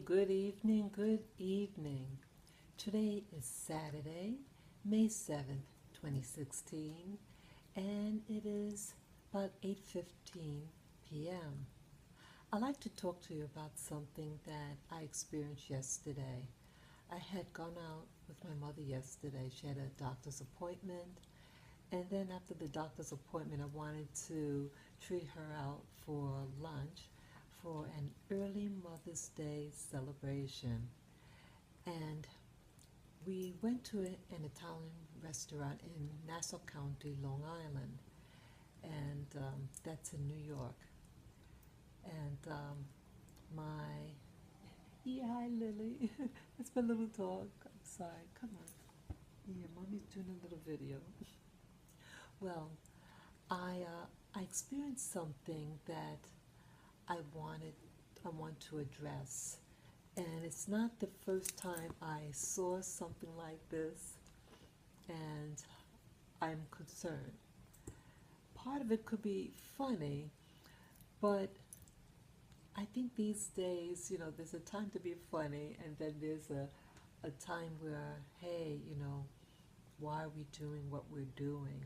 good evening, good evening. Today is Saturday, May 7th, 2016, and it is about 8:15 p.m. I'd like to talk to you about something that I experienced yesterday. I had gone out with my mother yesterday. She had a doctor's appointment, and then after the doctor's appointment, I wanted to treat her out for lunch for an early Mother's Day celebration. And we went to an Italian restaurant in Nassau County, Long Island, and that's in New York. And my, yeah, hi Lily, it's my little dog. I'm sorry, come on. Yeah, mommy's doing a little video. Well, I experienced something that I wanted I want to address. And it's not the first time I saw something like this, and I'm concerned. Part of it could be funny, but I think these days, there's a time to be funny, and then there's a time where, hey, why are we doing what we're doing?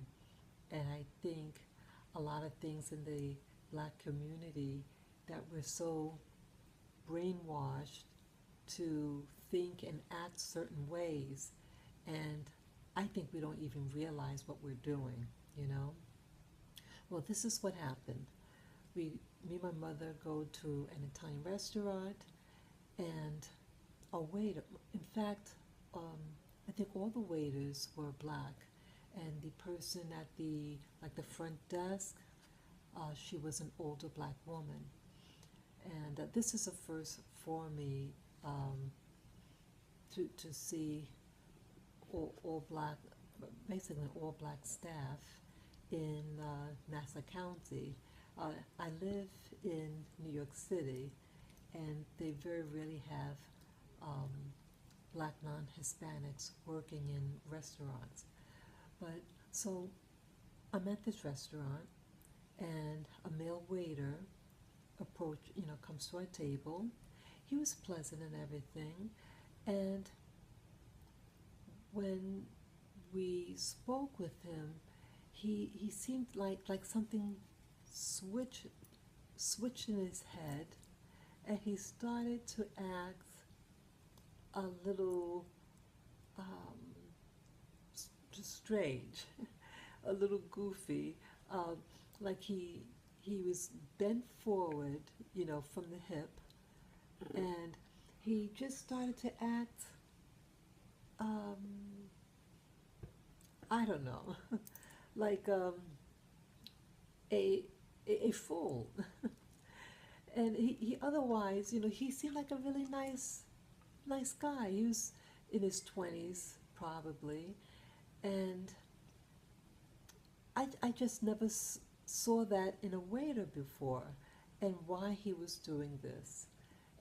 And I think a lot of things in the black community that we're so brainwashed to think and act certain ways, and I think we don't even realize what we're doing. Well, this is what happened. Me and my mother go to an Italian restaurant, and a waiter, in fact, I think all the waiters were black, and the person at the front desk, she was an older black woman. And this is a first for me, to see all black, basically all black staff in Nassau County. I live in New York City, and they very rarely have black non-Hispanics working in restaurants. But so I'm at this restaurant, and a male waiter comes to our table. He was pleasant and everything, and when we spoke with him, he seemed like something switched in his head, and he started to act a little just strange, a little goofy, like he was bent forward, from the hip, and he just started to act, I don't know, like a a fool. And he otherwise, he seemed like a really nice guy. He was in his 20s probably, and I just never saw that in a waiter before, and why he was doing this.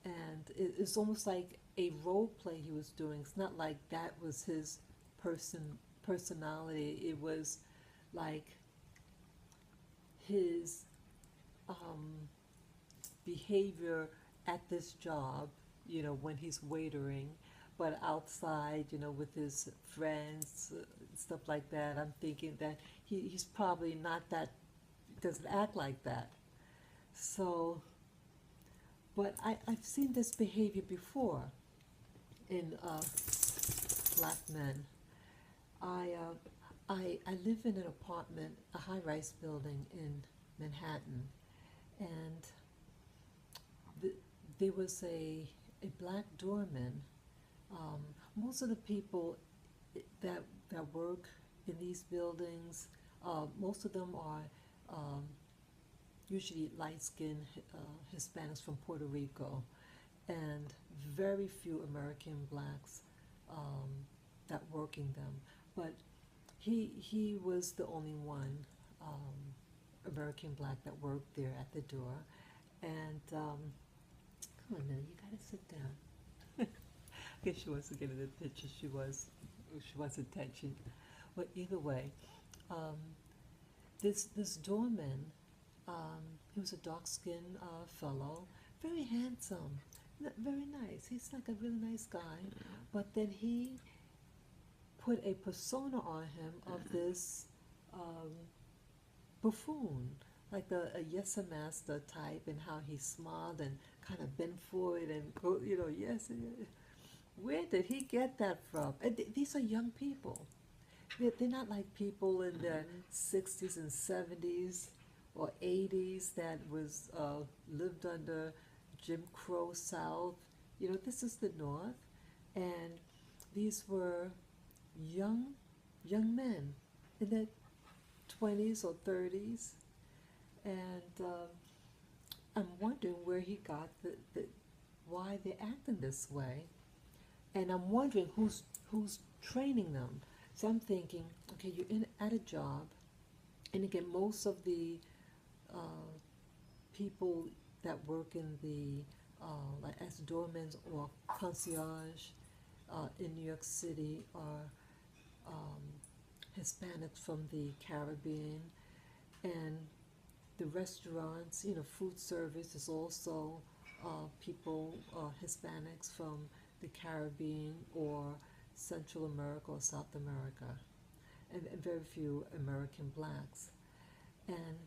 And it's almost like a role play he was doing. It's not like that was his personality. It was like his behavior at this job, when he's waitering, but outside, with his friends, stuff like that. I'm thinking that he's probably not that, doesn't act like that. So, but I've seen this behavior before in black men. I live in an apartment, a high-rise building in Manhattan, and there was a black doorman. Most of the people that work in these buildings, most of them are usually light-skinned Hispanics from Puerto Rico, and very few American blacks that work in them. But he was the only one American black that worked there at the door. And come on, Lily, you gotta sit down. I guess she wants to get in the picture. She wants attention. But either way, this doorman, he was a dark-skinned fellow, very handsome, Very nice. He's like a really nice guy. But then he put a persona on him of this um, buffoon, like a yes master type, and how he smiled and kind of bent forward and go, yes. Where did he get that from? And these are young people. They're not like people in their 60s and 70s or 80s that was lived under Jim Crow South. This is the North, and these were young men in their 20s or 30s, and I'm wondering where he got why they're acting this way, and I'm wondering who's training them. So I'm thinking, okay, you're at a job, and again, most of the uh, people that work in the like as doormen or concierge in New York City are um, Hispanics from the Caribbean, and the restaurants, food service is also people, Hispanics from the Caribbean or Central America or South America, and very few American blacks. And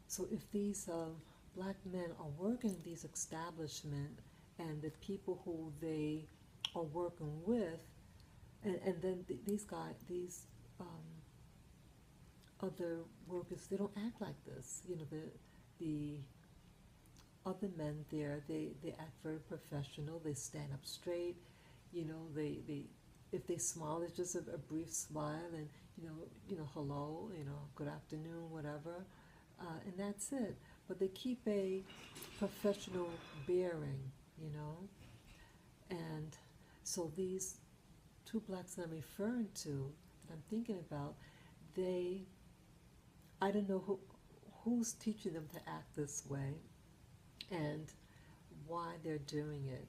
so if these black men are working in these establishments, and the people who they are working with, and then these other workers, they don't act like this. The other men there, they act very professional. They stand up straight. They if they smile, it's just a brief smile, and hello, good afternoon, whatever, and that's it. But they keep a professional bearing, you know. And so these two blacks that I'm referring to, that I'm thinking about, they, I don't know who's teaching them to act this way, and why they're doing it,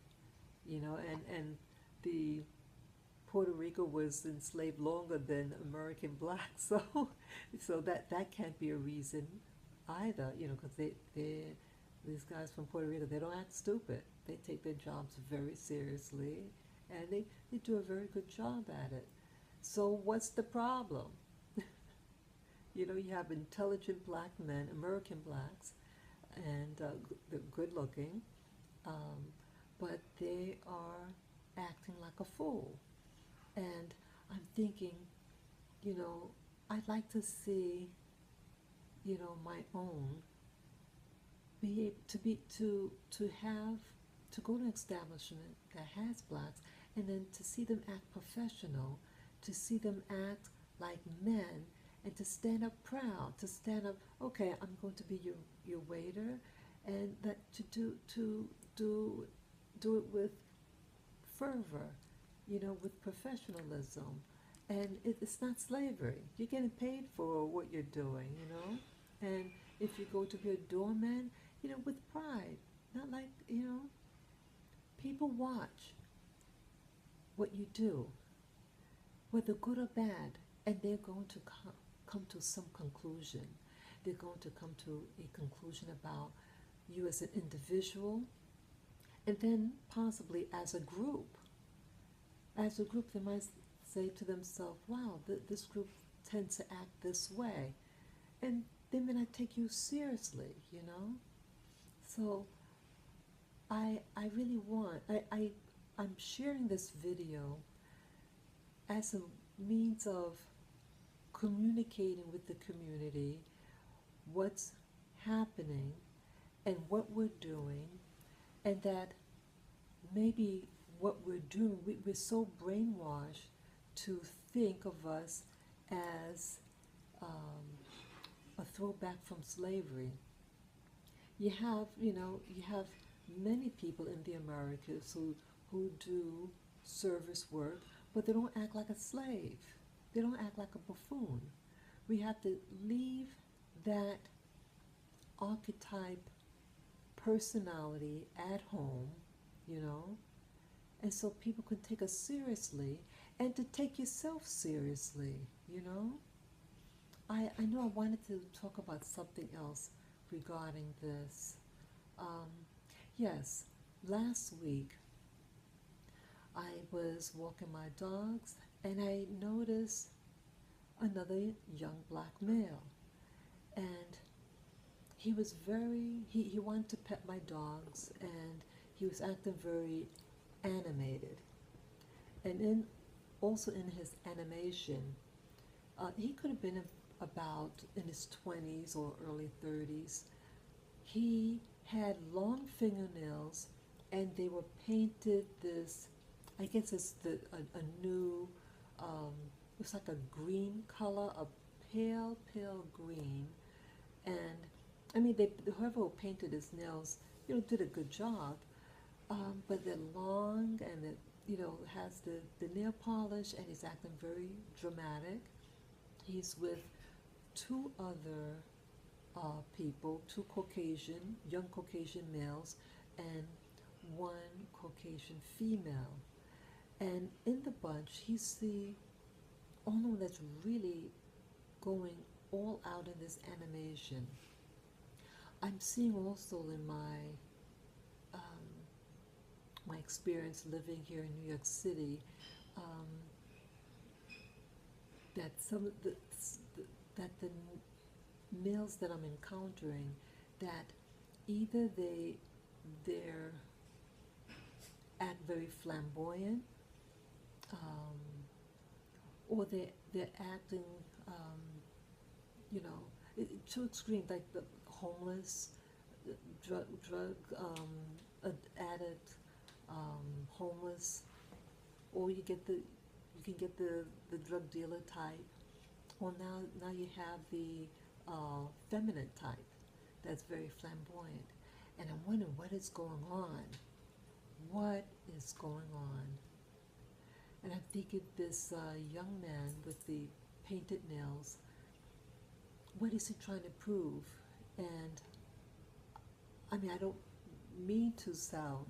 and the Puerto Rico was enslaved longer than American blacks, so that can't be a reason either, because these guys from Puerto Rico, they don't act stupid. They take their jobs very seriously, and they do a very good job at it. So what's the problem? You have intelligent black men, American blacks, and they're good looking, um, but they are acting like a fool. And I'm thinking, you know, I'd like to see, my own be able to go to an establishment that has blacks, and then to see them act professional, to see them act like men, and to stand up proud, to stand up, okay, I'm going to be your waiter, and that to do it with fervor, with professionalism. And it's not slavery. You're getting paid for what you're doing, And if you go to be a doorman, with pride, not like, people watch what you do, whether good or bad, and they're going to come to some conclusion. They're going to come to a conclusion about you as an individual, and then possibly as a group. As a group, they might say to themselves, wow, this group tends to act this way. And they may not take you seriously, So I really want, I'm sharing this video as a means of communicating with the community what's happening and what we're doing, and that maybe what we're doing, we're so brainwashed to think of us as a throwback from slavery. You have many people in the Americas who do service work, but they don't act like a slave. They don't act like a buffoon. We have to leave that archetype personality at home, and so people can take us seriously, and to take yourself seriously, I know I wanted to talk about something else regarding this. Yes, last week I was walking my dogs and I noticed another young black male. And he wanted to pet my dogs and he was acting very animated. And also in his animation, he could have been about in his 20s or early 30s. He had long fingernails and they were painted this, I guess it's a new, it was like a green color, a pale green. And I mean, whoever painted his nails, did a good job. But they're long and has the nail polish and he's acting very dramatic. He's with two other people, two young Caucasian males, and one Caucasian female. And in the bunch, he's the only one that's really going all out in this animation. I'm seeing also in my experience living here in New York City, that some of that the males that I'm encountering, that either they're act very flamboyant, or they're acting, you know, to extreme, like the homeless, drug addict, homeless, or you can get the drug dealer type. Well, now you have the feminine type that's very flamboyant, and I'm wondering what is going on. What is going on? And I'm thinking this young man with the painted nails, what is he trying to prove? And I mean, I don't mean to sound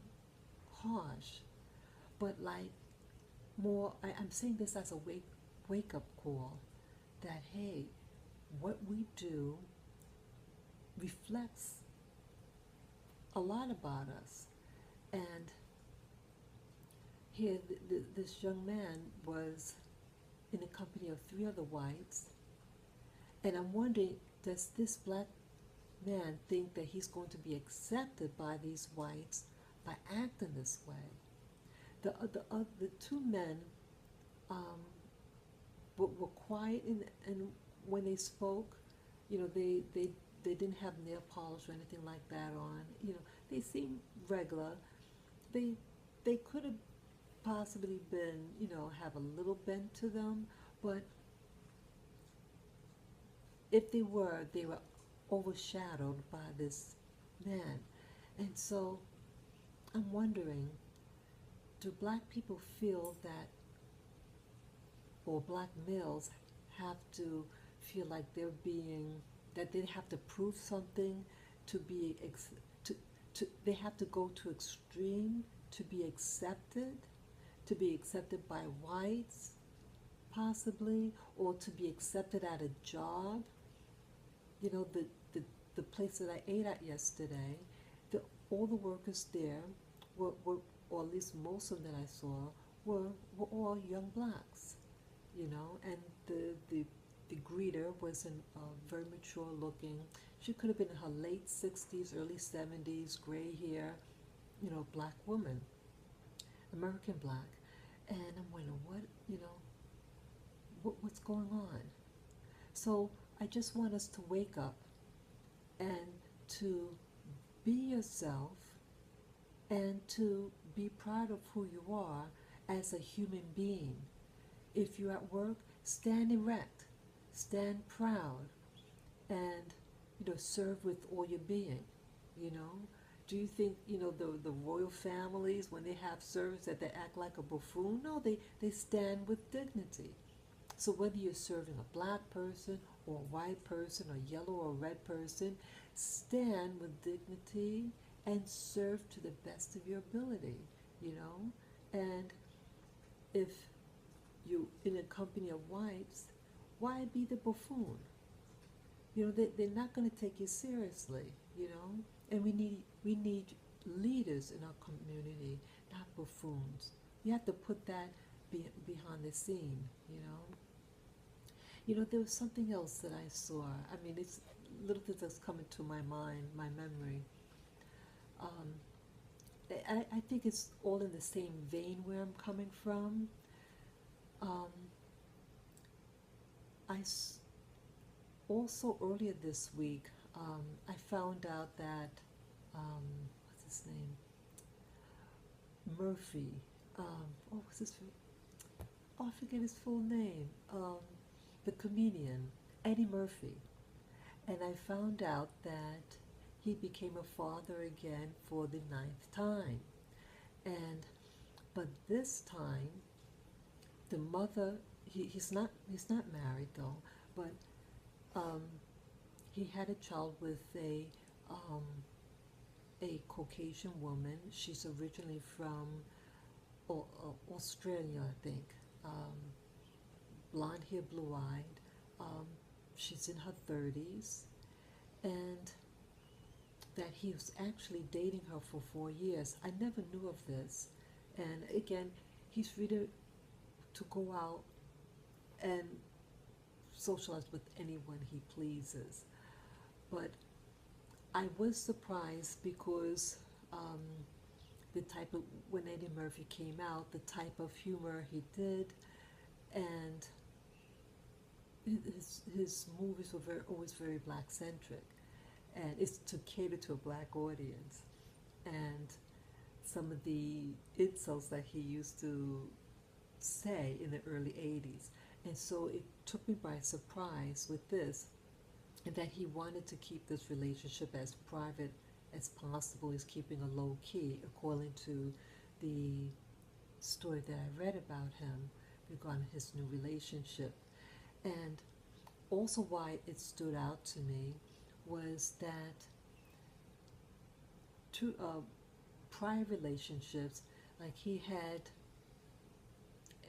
harsh, but like I'm saying this as a wake up call that, hey, what we do reflects a lot about us. And here, this young man was in the company of three other whites, and I'm wondering, does this black man think that he's going to be accepted by these whites by acting this way? The two men were quiet, and when they spoke, they didn't have nail polish or anything like that on. They seemed regular. They could have possibly been, have a little bent to them, but if they were overshadowed by this man. And so I'm wondering, do black people feel that, or black males have to feel like that they have to prove something to be, they have to go to extreme to be accepted by whites, possibly, or to be accepted at a job? The place that I ate at yesterday, all the workers there were, or at least most of them that I saw, were all young blacks, and the greeter was very mature looking. She could have been in her late 60s, early 70s, gray hair, black woman, American black. And I'm wondering, what's going on? So I just want us to wake up and to be yourself and to be proud of who you are as a human being. If you're at work, stand erect, stand proud, and serve with all your being. Do you think the royal families, when they have service, that they act like a buffoon? No, they stand with dignity. So whether you're serving a black person or a white person or yellow or red person, stand with dignity and serve to the best of your ability, And if you in a company of whites, why be the buffoon? They're not going to take you seriously, And we need leaders in our community, not buffoons. You have to put that behind the scene, you know. You know, there was something else that I saw. I mean, it's little things that's coming to my mind, my memory. Um, I think it's all in the same vein where I'm coming from. Um, also earlier this week, I found out that, um, what's his name? Murphy. What's his? Oh, I forget his full name. The comedian Eddie Murphy. And I found out that he became a father again for the ninth time. And but this time, the mother, he's not married though, but um, he had a child with um, a Caucasian woman. She's originally from Australia, I think. Um, Blonde hair, blue eyed. Um, she's in her 30s, and that he was actually dating her for 4 years. I never knew of this. And again, he's free to go out and socialize with anyone he pleases. But I was surprised because um, the type of, when Eddie Murphy came out, the type of humor he did, and his movies were always very black centric, and it's to cater to a black audience. And some of the insults that he used to say in the early 80s. And so it took me by surprise with this, and that he wanted to keep this relationship as private as possible. He's keeping a low key, according to the story that I read about him regarding his new relationship. And also, why it stood out to me was that two prior relationships, like he had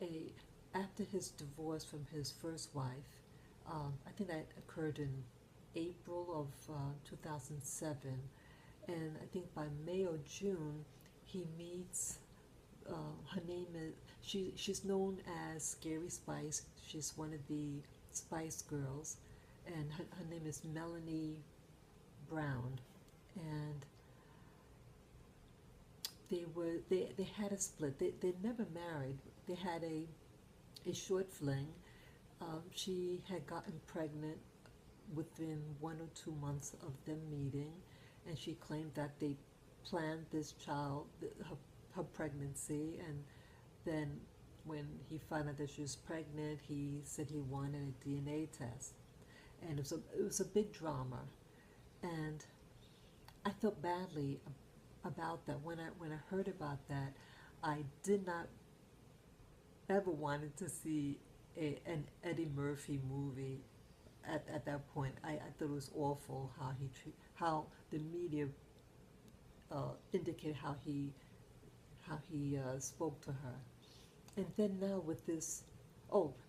a after his divorce from his first wife. I think that occurred in April of 2007, and I think by May or June he meets. Her name is she's known as Scary Spice. She's one of the Spice Girls, and her name is Melanie Brown. And they had a split. They never married. They had a short fling. She had gotten pregnant within 1 or 2 months of them meeting, and she claimed that they planned this child, her pregnancy, and then when he found out that she was pregnant, he said he wanted a DNA test, and it was a big drama, and I felt badly about that when I heard about that. I did not ever wanted to see an Eddie Murphy movie at that point. I thought it was awful how the media indicated how he spoke to her. And then now with this,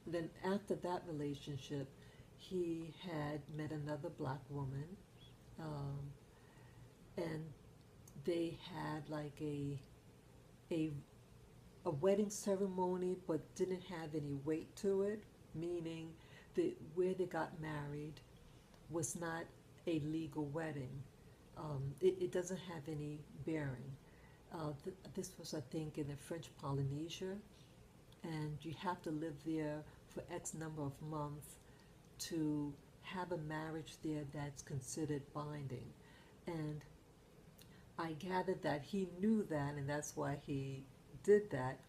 then after that relationship, he had met another black woman, um, and they had like a a wedding ceremony, but didn't have any weight to it, meaning that where they got married was not a legal wedding. It doesn't have any bearing. This was, I think, in the French Polynesia, and you have to live there for X number of months to have a marriage there that's considered binding. And I gathered that he knew that, and that's why he did that.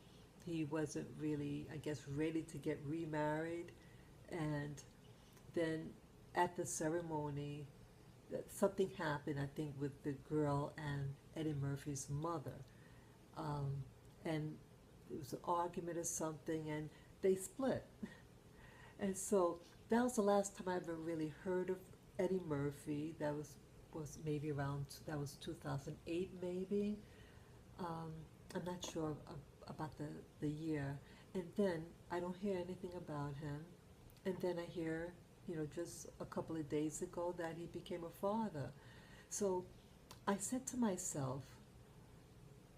He wasn't really, I guess, ready to get remarried. And then at the ceremony, something happened, I think, with the girl and Eddie Murphy's mother. Um, and it was an argument or something, and they split. And so that was the last time I ever really heard of Eddie Murphy. That was maybe around, that was 2008 maybe. I'm not sure about the year. And then I don't hear anything about him. And then I hear, just a couple of days ago that he became a father. So I said to myself,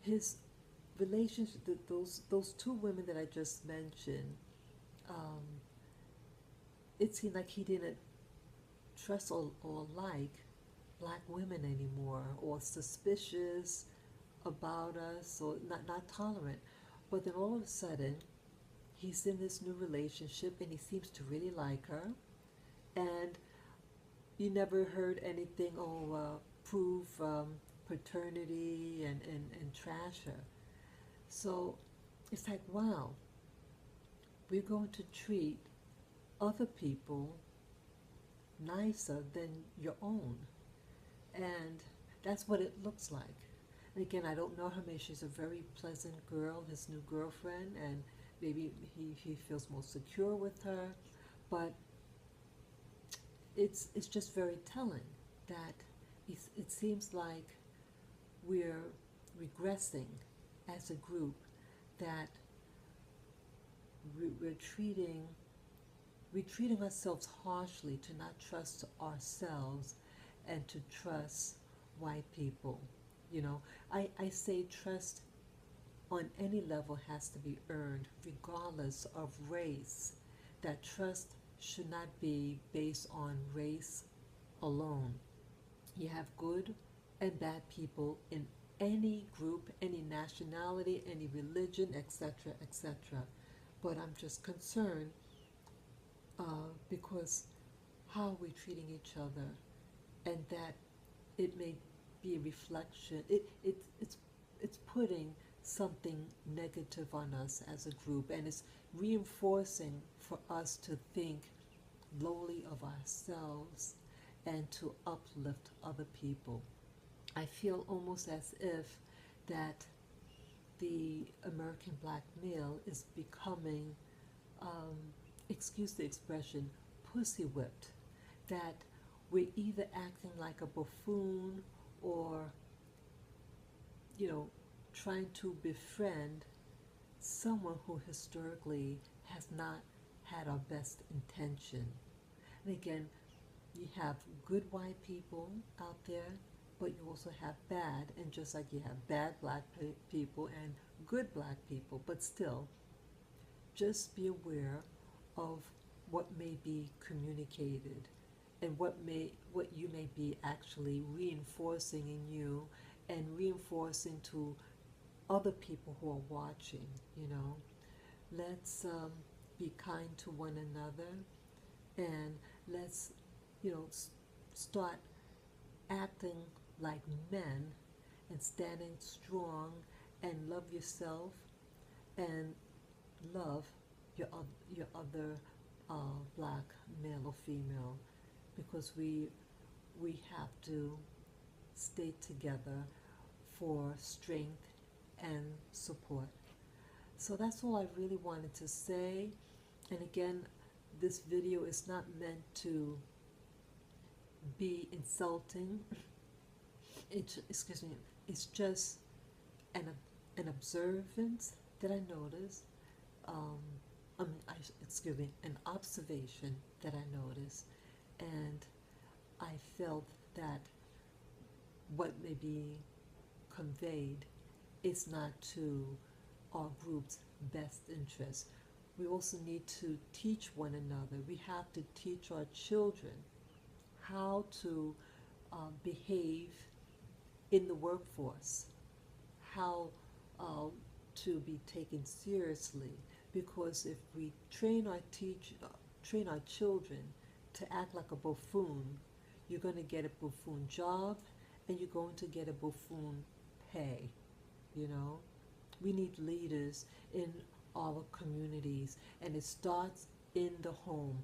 his relationship, those two women that I just mentioned, um, it seemed like he didn't trust or like black women anymore, or suspicious about us, or not tolerant. But then all of a sudden, he's in this new relationship and he seems to really like her. And you never heard anything, prove paternity and trash her. So it's like, wow, we're going to treat other people nicer than your own. And that's what it looks like. And again, I don't know her. Maybe she's a very pleasant girl, his new girlfriend, and maybe he feels more secure with her. But it's just very telling that it seems like we're regressing as a group, that we're treating ourselves harshly to not trust ourselves and to trust white people. You know, I say trust on any level has to be earned, regardless of race. That trust should not be based on race alone. You have good and bad people in any group, any nationality, any religion, etc., etc. But I'm just concerned because how are we treating each other, and that it may be a reflection. It's putting something negative on us as a group, and it's reinforcing for us to think lowly of ourselves and to uplift other people. I feel almost as if that the American black male is becoming, um, excuse the expression, pussy whipped. That we're either acting like a buffoon or, you know, trying to befriend someone who historically has not had our best intention. And again, you have good white people out there, but you also have bad, and just like you have bad black people and good black people, but still, just be aware of what may be communicated and what you may be actually reinforcing in you and reinforcing to other people who are watching. You know, let's be kind to one another, and let's, start acting like men and standing strong, and love yourself and love your other black male or female, because we have to stay together for strength and support. So that's all I really wanted to say. And again, this video is not meant to be insulting. Excuse me, it's just an an observance that I noticed. Um, excuse me, an observation that I noticed, and I felt that what may be conveyed is not to our group's best interest. We also need to teach one another. We have to teach our children how to behave in the workforce, how to be taken seriously. Because if we train our children to act like a buffoon, you're going to get a buffoon job, and you're going to get a buffoon pay. You know, we need leaders in our communities, and it starts in the home.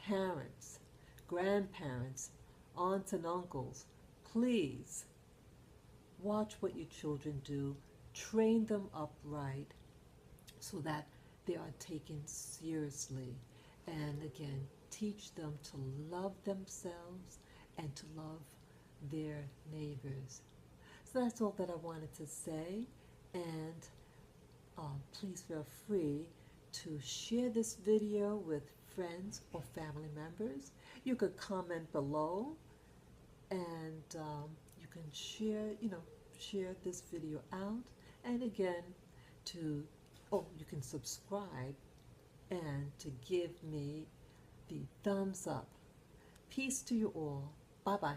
Parents, grandparents, aunts and uncles, please watch what your children do, train them up right so that they are taken seriously. And again, teach them to love themselves and to love their neighbors. So that's all that I wanted to say. And please feel free to share this video with friends or family members. You could comment below, and you can share this video out. And again, you can subscribe and to give me the thumbs up. Peace to you all. Bye-bye.